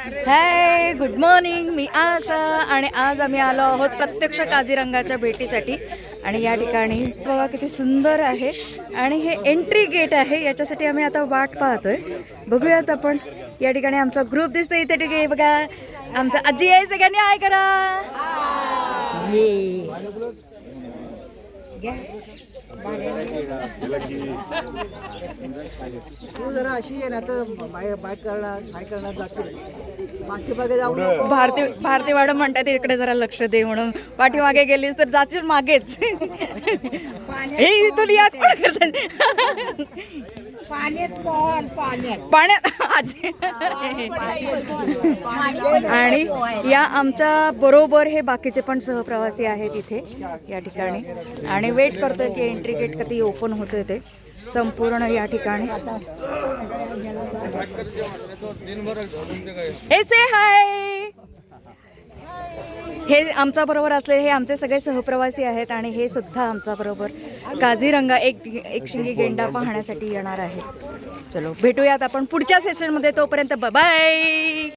हाय, good morning. मी आशा आणि आज आम्ही आलो आहोत प्रत्यक्ष काझीरंगाच्या भेटीसाठी. आणि या ठिकाणी बघा किती सुंदर आहे आणि हे एंट्री गेट आहे. याच्यासाठी आम्ही आता वाट पाहतोय. बघूयात आपण. या ठिकाणी आमचा ग्रुप दिसतोय इथे. ठिकाणी बघा आमचा आजी आहे. सगळ्यांनी हाय करा. तू जरा अशी आहे ना तर बाय करणार लागतील पाठीमागे जाऊ नको. भारती मॅडम म्हणतात इकडे जरा लक्ष दे म्हणून. पाठीमागे गेलीस तर जातील मागेच. हे इथून या कोण करतात पाण्यात आजी. आणि या आमच्या बरोबर हे बाकीचे पण सहप्रवासी आहेत इथे या ठिकाणी. आणि वेट करतोय की एंट्री गेट कधी ओपन होतोय ते संपूर्ण या ठिकाणी. हे से हाय. हे आमच्या बरोबर असलेले हे आमचे सगळे सहप्रवासी आहेत आणि हे सुद्धा आमच्या बरोबर काझीरंगा एक शिंगी गेंडा पाहण्यासाठी येणार आहे. चलो भेटूयात आपण पुढच्या सेशनमध्ये. तोपर्यंत बाय.